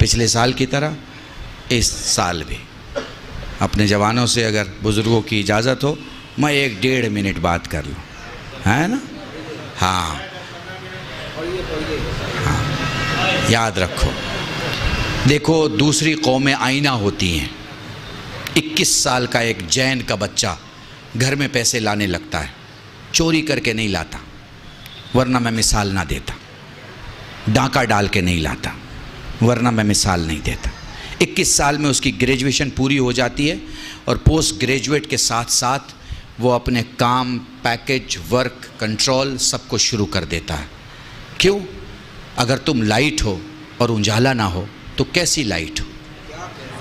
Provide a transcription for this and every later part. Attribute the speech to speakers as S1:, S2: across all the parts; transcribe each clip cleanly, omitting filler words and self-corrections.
S1: پچھلے سال کی طرح اس سال بھی اپنے جوانوں سے اگر بزرگوں کی اجازت ہو میں 1-1.5 منٹ بات کر لوں، ہے نا؟ ہاں یاد رکھو، دیکھو دوسری قومیں آئینہ ہوتی ہیں۔ 21 سال کا ایک جین کا بچہ گھر میں پیسے لانے لگتا ہے، چوری کر کے نہیں لاتا، ورنہ میں مثال نہ دیتا، ڈاکہ ڈال کے نہیں لاتا، ورنہ میں مثال نہیں دیتا۔ 21 سال میں اس کی گریجویشن پوری ہو جاتی ہے اور پوسٹ گریجویٹ کے ساتھ ساتھ وہ اپنے کام، پیکج، ورک، کنٹرول سب کو شروع کر دیتا ہے۔ کیوں؟ اگر تم لائٹ ہو اور اجالا نہ ہو تو کیسی لائٹ ہو؟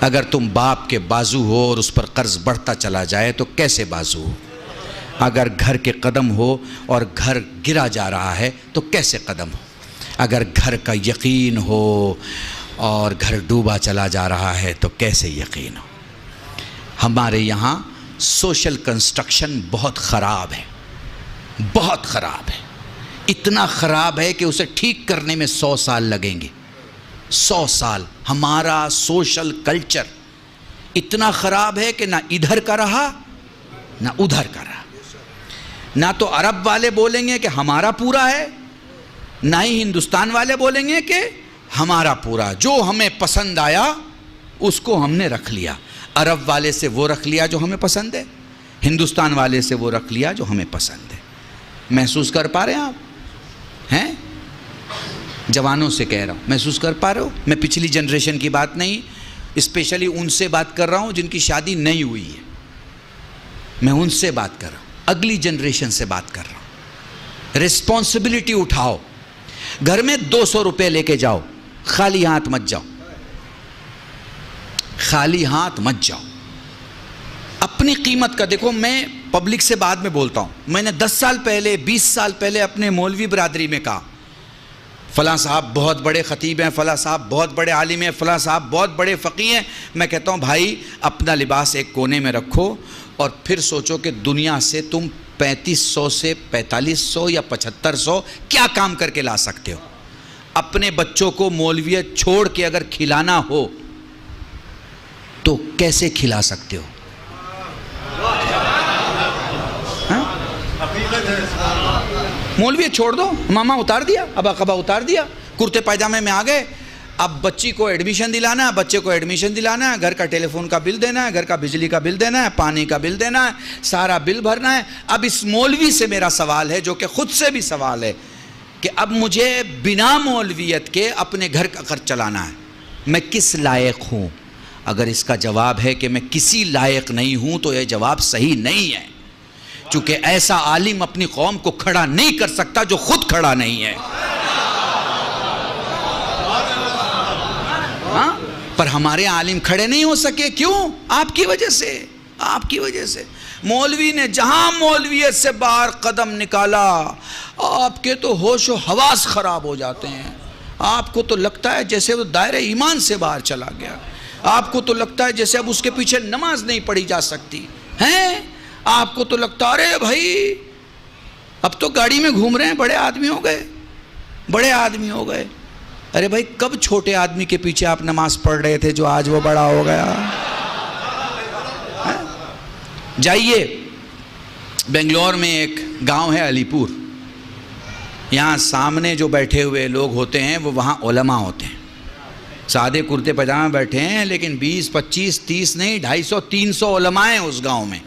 S1: اگر تم باپ کے بازو ہو اور اس پر قرض بڑھتا چلا جائے تو کیسے بازو ہو؟ اگر گھر کے قدم ہو اور گھر گرا جا رہا ہے تو کیسے قدم ہو؟ اگر گھر کا یقین ہو اور گھر ڈوبا چلا جا رہا ہے تو کیسے یقین ہو؟ ہمارے یہاں سوشل کنسٹرکشن بہت خراب ہے، بہت خراب ہے، اتنا خراب ہے کہ اسے ٹھیک کرنے میں 100 سال لگیں گے، 100 سال۔ ہمارا سوشل کلچر اتنا خراب ہے کہ نہ ادھر کا رہا نہ ادھر کا رہا۔ نہ تو عرب والے بولیں گے کہ ہمارا پورا ہے، نہ ہی ہندوستان والے بولیں گے کہ ہمارا پورا۔ جو ہمیں پسند آیا اس کو ہم نے رکھ لیا، عرب والے سے وہ رکھ لیا جو ہمیں پسند ہے، ہندوستان والے سے وہ رکھ لیا جو ہمیں پسند ہے۔ محسوس کر پا رہے ہیں آپ؟ ہیں؟ جوانوں سے کہہ رہا ہوں، محسوس کر پا رہے ہو؟ میں پچھلی جنریشن کی بات نہیں، اسپیشلی ان سے بات کر رہا ہوں جن کی شادی نہیں ہوئی ہے، میں ان سے بات کر رہا ہوں، اگلی جنریشن سے بات کر رہا ہوں۔ ریسپانسبلٹی اٹھاؤ، گھر میں 200 روپے لے کے جاؤ، خالی ہاتھ مت جاؤ، خالی ہاتھ مت جاؤ۔ اپنی قیمت کا دیکھو، میں پبلک سے بعد میں بولتا ہوں، میں نے 10 سال پہلے 20 سال پہلے اپنے مولوی برادری میں کہا فلاں صاحب بہت بڑے خطیب ہیں، فلاں صاحب بہت بڑے عالم ہیں، فلاں صاحب بہت بڑے فقیہ ہیں، میں کہتا ہوں بھائی اپنا لباس ایک کونے میں رکھو اور پھر سوچو کہ دنیا سے تم 3500 سے 4500 یا 7500 کیا کام کر کے لا سکتے ہو۔ اپنے بچوں کو مولویت چھوڑ کے اگر کھلانا ہو تو کیسے کھلا سکتے ہو؟ مولویت چھوڑ دو، ماما اتار دیا، ابا قبا اتار دیا، کرتے پائجامے میں آ گئے، اب بچی کو ایڈمیشن دلانا ہے، بچے کو ایڈمیشن دلانا ہے، گھر کا ٹیلی فون کا بل دینا ہے، گھر کا بجلی کا بل دینا ہے، پانی کا بل دینا ہے، سارا بل بھرنا ہے۔ اب اس مولوی سے میرا سوال ہے، جو کہ خود سے بھی سوال ہے، کہ اب مجھے بنا مولویت کے اپنے گھر کا خرچ چلانا ہے، میں کس لائق ہوں؟ اگر اس کا جواب ہے کہ میں کسی لائق نہیں ہوں تو یہ جواب صحیح نہیں ہے، چونکہ ایسا عالم اپنی قوم کو کھڑا نہیں کر سکتا جو خود کھڑا نہیں ہے۔ پر ہمارے عالم کھڑے نہیں ہو سکے، کیوں؟ آپ کی وجہ سے، آپ کی وجہ سے۔ مولوی نے جہاں مولویت سے باہر قدم نکالا، آپ کے تو ہوش و حواس خراب ہو جاتے ہیں، آپ کو تو لگتا ہے جیسے وہ دائرہ ایمان سے باہر چلا گیا، آپ کو تو لگتا ہے جیسے اب اس کے پیچھے نماز نہیں پڑھی جا سکتی ہیں، آپ کو تو لگتا ہے ارے بھائی اب تو گاڑی میں گھوم رہے ہیں، بڑے آدمی ہو گئے، بڑے آدمی ہو گئے۔ ارے بھائی کب چھوٹے آدمی کے پیچھے آپ نماز پڑھ رہے تھے جو آج وہ بڑا ہو گیا؟ جائیے بنگلور میں ایک گاؤں ہے علی پور، یہاں سامنے جو بیٹھے ہوئے لوگ ہوتے ہیں وہ وہاں علماء ہوتے ہیں، سادے کرتے پاجامے بیٹھے ہیں، لیکن 20 25 30 نہیں 250 300 علماء ہیں اس گاؤں میں،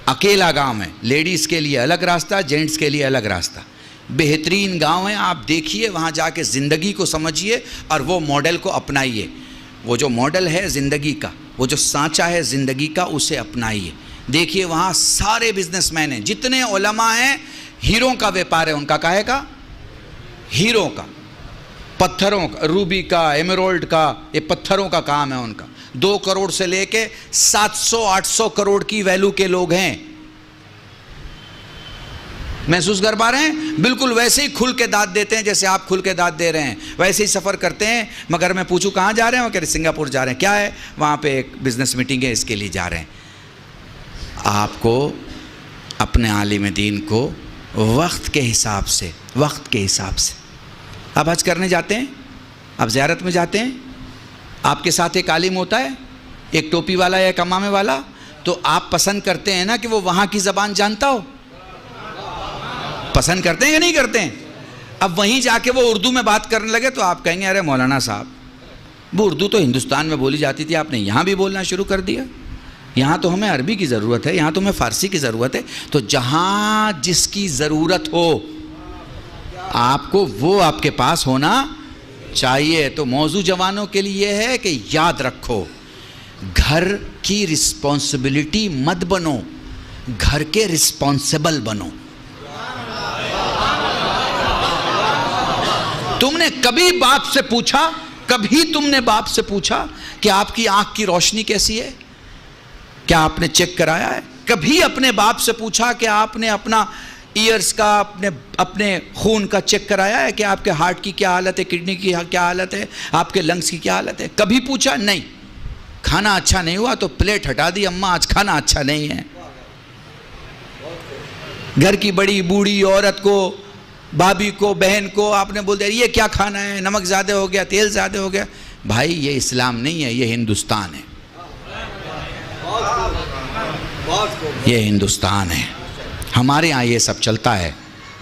S1: اکیلا گاؤں ہے، لیڈیز کے لیے الگ راستہ، جینٹس کے لیے الگ راستہ، بہترین گاؤں ہے، آپ دیکھیے وہاں جا کے زندگی کو سمجھیے اور وہ ماڈل کو اپنائیے، وہ جو ماڈل ہے زندگی کا، وہ جو سانچہ ہے زندگی کا، اسے اپنائیے۔ دیکھیے وہاں سارے بزنس مین ہیں، جتنے علماء ہیں، ہیروں کا ویپار ہے ان کا، کاہے کا؟ ہیروں کا، پتھروں کا، روبی کا، ایمرالڈ کا، یہ پتھروں کا کام ہے ان کا۔ 2 کروڑ سے لے کے 700 800 کروڑ کی ویلو کے لوگ ہیں، محسوس کر پا رہے ہیں؟ بالکل ویسے ہی کھل کے داد دیتے ہیں جیسے آپ کھل کے داد دے رہے ہیں، ویسے ہی سفر کرتے ہیں، مگر میں پوچھوں کہاں جا رہے ہیں؟ وہ کہہ رہے سنگاپور جا رہے ہیں، کیا ہے؟ وہاں پہ ایک بزنس میٹنگ ہے، اس کے لیے جا رہے ہیں۔ آپ کو اپنے عالم دین کو وقت کے حساب سے، وقت کے حساب سے، آپ حج کرنے جاتے ہیں، آپ زیارت میں جاتے ہیں، آپ کے ساتھ ایک عالم ہوتا ہے، ایک ٹوپی والا یا ایک امامے والا، تو آپ پسند کرتے ہیں نا کہ وہ وہاں کی زبان جانتا ہو؟ پسند کرتے ہیں یا نہیں کرتے ہیں؟ اب وہیں جا کے وہ اردو میں بات کرنے لگے تو آپ کہیں گے ارے مولانا صاحب وہ اردو تو ہندوستان میں بولی جاتی تھی، آپ نے یہاں بھی بولنا شروع کر دیا، یہاں تو ہمیں عربی کی ضرورت ہے، یہاں تو ہمیں فارسی کی ضرورت ہے۔ تو جہاں جس کی ضرورت ہو آپ کو وہ آپ کے پاس ہونا چاہیے۔ تو موضوع جوانوں کے لیے یہ ہے کہ یاد رکھو گھر کی رسپانسبلٹی مت بنو، گھر کے رسپانسبل بنو۔ تم نے کبھی باپ سے پوچھا، کبھی تم نے باپ سے پوچھا کہ آپ کی آنکھ کی روشنی کیسی ہے؟ کیا آپ نے چیک کرایا ہے؟ کبھی اپنے باپ سے پوچھا کہ آپ نے اپنا ایئرز کا اپنے خون کا چیک کرایا ہے کہ آپ کے ہارٹ کی کیا حالت ہے، کڈنی کی کیا حالت ہے، آپ کے لنگز کی کیا حالت ہے؟ کبھی پوچھا؟ نہیں۔ کھانا اچھا نہیں ہوا تو پلیٹ ہٹا دی، اماں آج کھانا اچھا نہیں ہے۔ گھر کی بڑی بوڑھی عورت کو، بھابھی کو، بہن کو آپ نے بول دیا یہ کیا کھانا ہے، نمک زیادہ ہو گیا، تیل زیادہ ہو گیا۔ بھائی یہ اسلام نہیں ہے، یہ ہندوستان ہے، یہ ہندوستان ہے۔ ہمارے ہاں یہ سب چلتا ہے،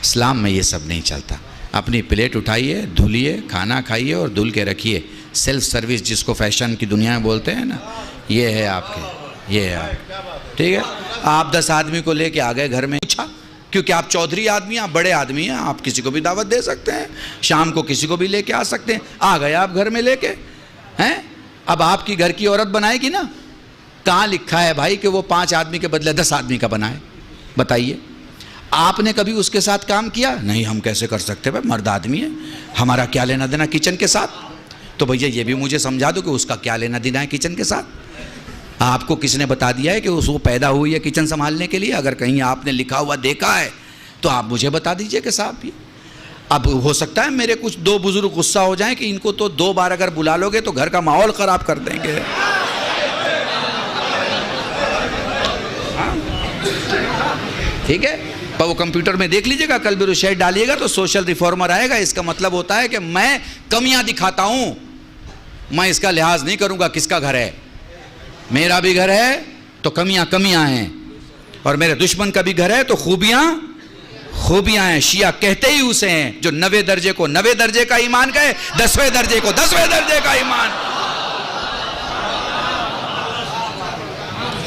S1: اسلام میں یہ سب نہیں چلتا۔ اپنی پلیٹ اٹھائیے، دھلیے، کھانا کھائیے اور دھل کے رکھیے۔ سیلف سروس جس کو فیشن کی دنیا میں بولتے ہیں نا، یہ ہے آپ کے، یہ ہے آپ، ٹھیک ہے۔ آپ 10 آدمی کو لے کے آ گئے گھر میں، پوچھا کیونکہ آپ چودھری آدمی ہیں، آپ بڑے آدمی ہیں، آپ کسی کو بھی دعوت دے سکتے ہیں، شام کو کسی کو بھی لے کے آ سکتے ہیں۔ آ گئے آپ گھر میں لے کے ہیں، اب آپ کی گھر کی عورت بنائے گی نا۔ کہاں لکھا ہے بھائی کہ وہ 5 آدمی کے بدلے 10 آدمی کا بنائے؟ بتائیے، آپ نے کبھی اس کے ساتھ کام کیا؟ نہیں، ہم کیسے کر سکتے بھائی، مرد آدمی ہے، ہمارا کیا لینا دینا کچن کے ساتھ؟ تو بھیا یہ بھی مجھے سمجھا دو کہ اس کا کیا لینا دینا ہے کچن کے ساتھ۔ آپ کو کس نے بتا دیا ہے کہ وہ پیدا ہوئی ہے کچن سنبھالنے کے لیے؟ اگر کہیں آپ نے لکھا ہوا دیکھا ہے تو آپ مجھے بتا دیجئے کہ صاحب یہ اب ہو سکتا ہے میرے کچھ 2 بزرگ غصہ ہو جائیں کہ ان کو تو 2 بار اگر بلا لو گے تو گھر کا ماحول خراب کر دیں گے۔ ٹھیک ہے، پر وہ کمپیوٹر میں دیکھ لیجئے گا، کل بھی روشیٹ ڈالیے گا تو سوشل ریفارمر آئے گا۔ اس کا مطلب ہوتا ہے کہ میں کمیاں دکھاتا ہوں، میں اس کا لحاظ نہیں کروں گا کس کا گھر ہے۔ میرا بھی گھر ہے تو کمیاں کمیاں ہیں، اور میرے دشمن کا بھی گھر ہے تو خوبیاں خوبیاں ہیں۔ شیعہ کہتے ہی اسے ہیں جو 90 درجے کو 90 درجے کا ایمان کہے، 10ویں درجے کو 10ویں درجے کا ایمان۔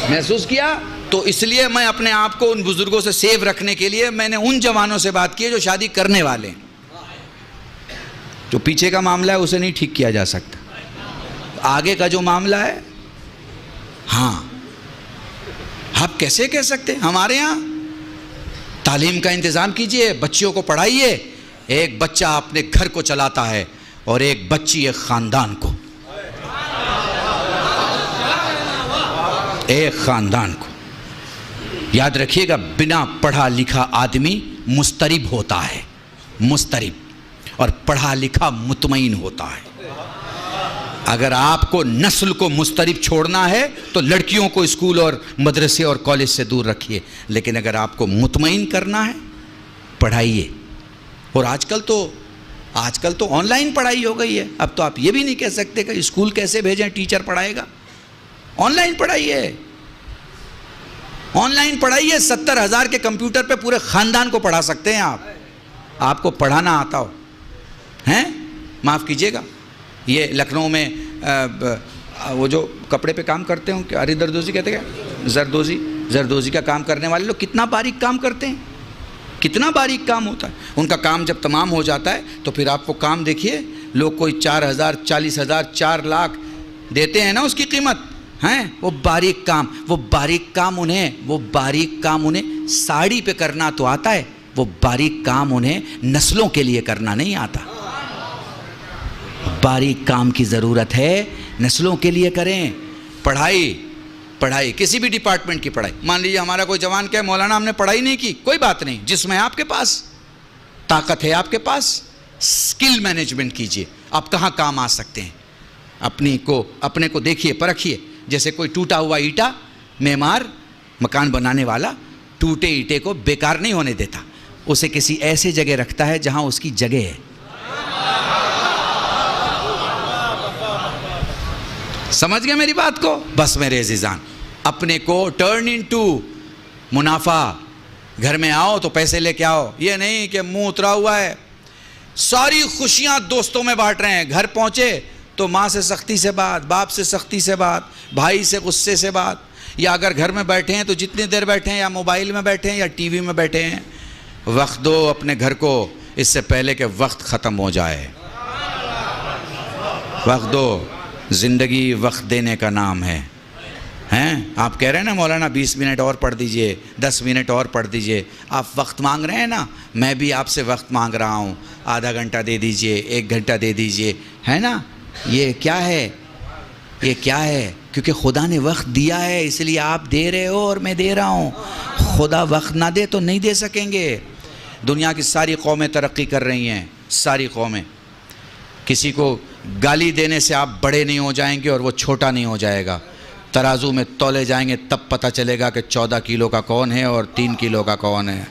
S1: محسوس کیا؟ تو اس لیے میں اپنے آپ کو ان بزرگوں سے سیو رکھنے کے لیے میں نے ان جوانوں سے بات کی ہے جو شادی کرنے والے ہیں۔ جو پیچھے کا معاملہ ہے اسے نہیں ٹھیک کیا جا سکتا، آگے کا جو معاملہ ہے ہاں آپ کیسے کہہ سکتے؟ ہمارے ہاں تعلیم کا انتظام کیجئے، بچیوں کو پڑھائیے۔ ایک بچہ اپنے گھر کو چلاتا ہے اور ایک بچی ایک خاندان کو، ایک خاندان کو۔ یاد رکھیے گا بنا پڑھا لکھا آدمی مضطرب ہوتا ہے، مضطرب، اور پڑھا لکھا مطمئن ہوتا ہے۔ اگر آپ کو نسل کو مضطرب چھوڑنا ہے تو لڑکیوں کو اسکول اور مدرسے اور کالج سے دور رکھیے، لیکن اگر آپ کو مطمئن کرنا ہے پڑھائیے۔ اور آج کل تو آن لائن پڑھائی ہو گئی ہے، اب تو آپ یہ بھی نہیں کہہ سکتے کہ اسکول کیسے بھیجیں، ٹیچر پڑھائے گا۔ On line پڑھائیے، on line پڑھائیے۔ 70,000 کے کمپیوٹر پہ پورے خاندان کو پڑھا سکتے ہیں آپ کو پڑھانا آتا ہو ہیں۔ معاف کیجیے گا، یہ لکھنؤ میں وہ جو کپڑے پہ کام کرتے ہوں کہ ہری دردوزی کہتے ہیں، زردوزی کا کام کرنے والے لوگ کتنا باریک کام کرتے ہیں، کتنا باریک کام ہوتا ہے ان کا۔ کام جب تمام ہو جاتا ہے تو پھر آپ کو کام دیکھیے، لوگ کوئی 4,000 40,000 4 لاکھ دیتے ہیں نا اس کی قیمت ہیں۔ وہ باریک کام انہیں ساڑی پہ کرنا تو آتا ہے، وہ باریک کام انہیں نسلوں کے لیے کرنا نہیں آتا۔ باریک کام کی ضرورت ہے، نسلوں کے لیے کریں۔ پڑھائی کسی بھی ڈپارٹمنٹ کی پڑھائی۔ مان لیجیے ہمارا کوئی جوان کہے مولانا ہم نے پڑھائی نہیں کی، کوئی بات نہیں، جس میں آپ کے پاس طاقت ہے، آپ کے پاس سکل مینجمنٹ کیجئے۔ آپ کہاں کام آ سکتے ہیں، اپنے کو دیکھیے، پرکھیے۔ جیسے کوئی ٹوٹا ہوا اینٹا، معمار مکان بنانے والا ٹوٹے اینٹے کو بیکار نہیں ہونے دیتا، اسے کسی ایسے جگہ رکھتا ہے جہاں اس کی جگہ ہے۔ سمجھ گئے میری بات کو؟ بس میرے عزیزان، اپنے کو ٹرن انٹو منافع. گھر میں آؤ تو پیسے لے کے آؤ، یہ نہیں کہ منہ اترا ہوا ہے. ساری خوشیاں دوستوں میں بانٹ رہے ہیں، گھر پہنچے تو ماں سے سختی سے بات، باپ سے سختی سے بات، بھائی سے غصے سے بات. یا اگر گھر میں بیٹھے ہیں تو جتنی دیر بیٹھے ہیں یا موبائل میں بیٹھے ہیں یا ٹی وی میں بیٹھے ہیں. وقت دو اپنے گھر کو اس سے پہلے کہ وقت ختم ہو جائے. وقت دو، زندگی وقت دینے کا نام ہے. ہیں آپ کہہ رہے ہیں نا مولانا 20 منٹ اور پڑھ دیجئے، 10 منٹ اور پڑھ دیجئے. آپ وقت مانگ رہے ہیں نا، میں بھی آپ سے وقت مانگ رہا ہوں. آدھا گھنٹہ دے دیجئے، 1 گھنٹہ دے دیجئے، ہے نا. یہ کیا ہے؟ یہ کیا ہے؟ کیونکہ خدا نے وقت دیا ہے، اس لیے آپ دے رہے ہو اور میں دے رہا ہوں. خدا وقت نہ دے تو نہیں دے سکیں گے. دنیا کی ساری قومیں ترقی کر رہی ہیں، ساری قومیں. کسی کو گالی دینے سے آپ بڑے نہیں ہو جائیں گے اور وہ چھوٹا نہیں ہو جائے گا. ترازو میں تولے جائیں گے تب پتہ چلے گا کہ 14 کلو کا کون ہے اور 3 کلو کا کون ہے.